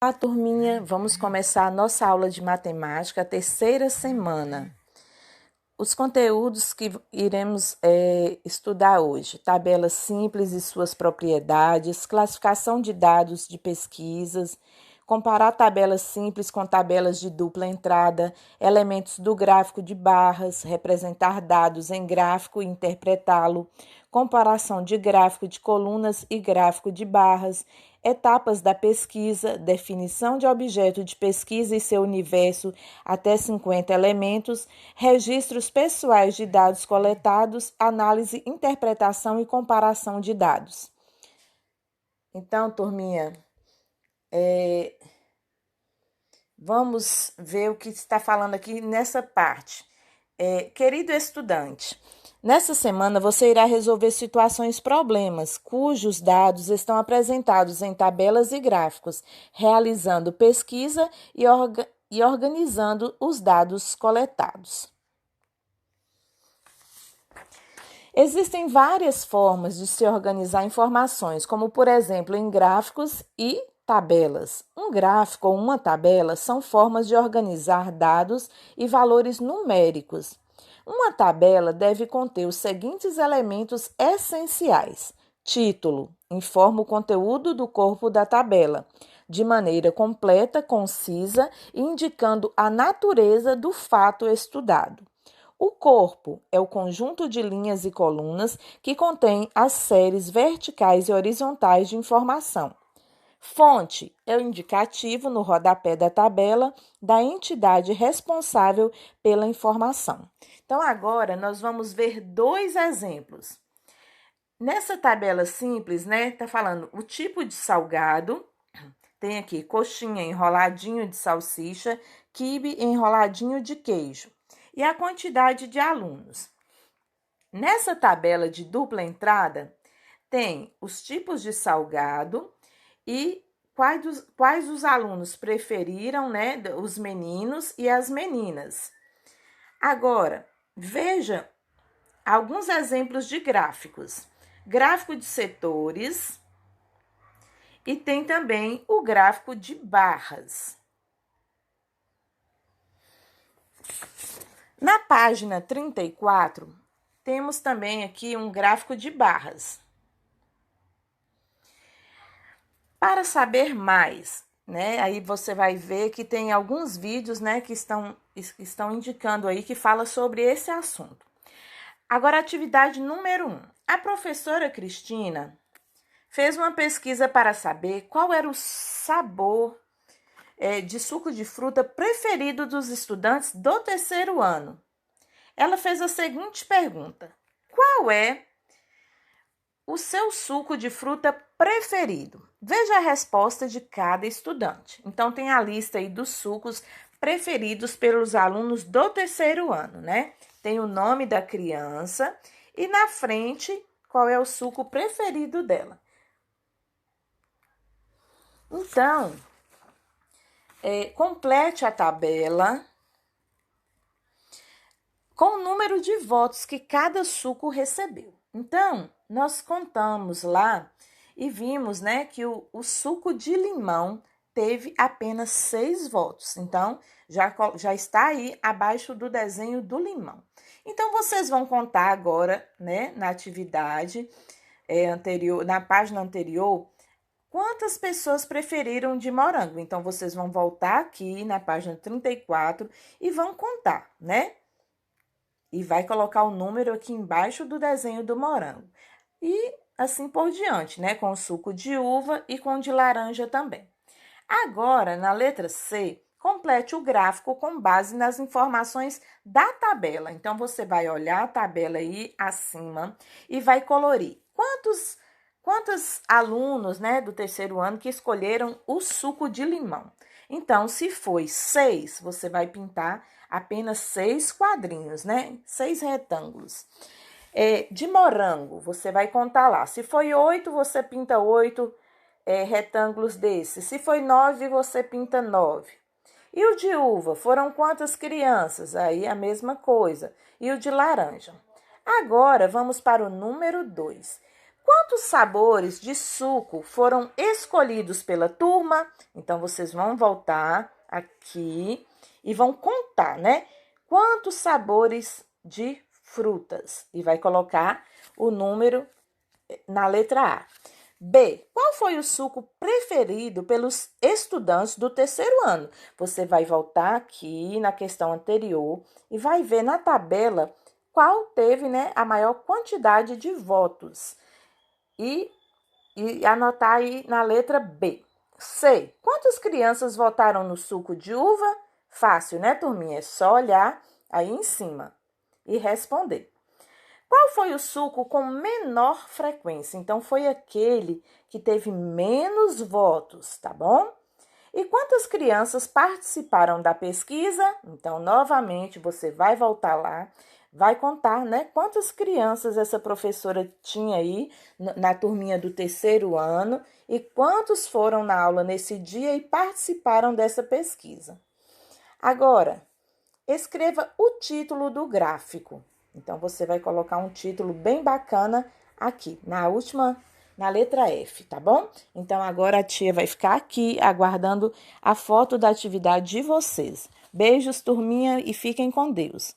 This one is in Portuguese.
Olá, turminha, vamos começar a nossa aula de matemática, a terceira semana. Os conteúdos que iremos estudar hoje: tabela simples e suas propriedades, classificação de dados de pesquisas, comparar tabelas simples com tabelas de dupla entrada, elementos do gráfico de barras, representar dados em gráfico e interpretá-lo, comparação de gráfico de colunas e gráfico de barras, etapas da pesquisa, definição de objeto de pesquisa e seu universo até 50 elementos, registros pessoais de dados coletados, análise, interpretação e comparação de dados. Então, turminha, vamos ver o que está falando aqui nessa parte. Querido estudante, nessa semana você irá resolver situações problemas cujos dados estão apresentados em tabelas e gráficos, realizando pesquisa e organizando os dados coletados. Existem várias formas de se organizar informações, como, por exemplo, em gráficos e tabelas. Um gráfico ou uma tabela são formas de organizar dados e valores numéricos. Uma tabela deve conter os seguintes elementos essenciais: título, informa o conteúdo do corpo da tabela, de maneira completa, concisa, indicando a natureza do fato estudado. O corpo é o conjunto de linhas e colunas que contém as séries verticais e horizontais de informação. Fonte é o indicativo no rodapé da tabela da entidade responsável pela informação. Então, agora nós vamos ver dois exemplos. Nessa tabela simples, tá falando o tipo de salgado. Tem aqui coxinha, enroladinho de salsicha, quibe, enroladinho de queijo. E a quantidade de alunos. Nessa tabela de dupla entrada, tem os tipos de salgado e quais os alunos preferiram, os meninos e as meninas. Agora, veja alguns exemplos de gráficos. Gráfico de setores e tem também o gráfico de barras. Na página 34, temos também aqui um gráfico de barras. Para saber mais, aí você vai ver que tem alguns vídeos, que estão indicando aí que fala sobre esse assunto. Agora, atividade número 1. A professora Cristina fez uma pesquisa para saber qual era o sabor de suco de fruta preferido dos estudantes do terceiro ano. Ela fez a seguinte pergunta: qual é o seu suco de fruta preferido? Veja a resposta de cada estudante. Então, tem a lista aí dos sucos preferidos pelos alunos do terceiro ano, Tem o nome da criança e na frente qual é o suco preferido dela. Então, complete a tabela com o número de votos que cada suco recebeu. Então, nós contamos lá e vimos, que o suco de limão teve apenas 6 votos. Então, já está aí abaixo do desenho do limão. Então, vocês vão contar agora, na atividade anterior, na página anterior, quantas pessoas preferiram de morango. Então, vocês vão voltar aqui na página 34 e vão contar, E vai colocar o número aqui embaixo do desenho do morango. E assim por diante, com o suco de uva e com o de laranja também. Agora, na letra C, complete o gráfico com base nas informações da tabela. Então, você vai olhar a tabela aí acima e vai colorir. Quantos alunos, do terceiro ano que escolheram o suco de limão? Então, se foi 6, você vai pintar apenas 6 quadrinhos, 6 retângulos. De morango, você vai contar lá. Se foi 8, você pinta 8 retângulos desses. Se foi 9, você pinta 9. E o de uva, foram quantas crianças? Aí a mesma coisa. E o de laranja? Agora, vamos para o número 2. Quantos sabores de suco foram escolhidos pela turma? Então, vocês vão voltar aqui e vão contar, né? Quantos sabores de frutas? E vai colocar o número na letra A. B. Qual foi o suco preferido pelos estudantes do terceiro ano? Você vai voltar aqui na questão anterior e vai ver na tabela qual teve, né, a maior quantidade de votos. E anotar aí na letra B. C. Quantas crianças votaram no suco de uva? Fácil, né, turminha? É só olhar aí em cima e responder. Qual foi o suco com menor frequência? Então, foi aquele que teve menos votos, tá bom? E quantas crianças participaram da pesquisa? Então, novamente, você vai voltar lá, vai contar, né? Quantas crianças essa professora tinha aí na turminha do terceiro ano e quantos foram na aula nesse dia e participaram dessa pesquisa. Agora, escreva o título do gráfico. Então, você vai colocar um título bem bacana aqui, na letra F, tá bom? Então, agora a tia vai ficar aqui aguardando a foto da atividade de vocês. Beijos, turminha, e fiquem com Deus.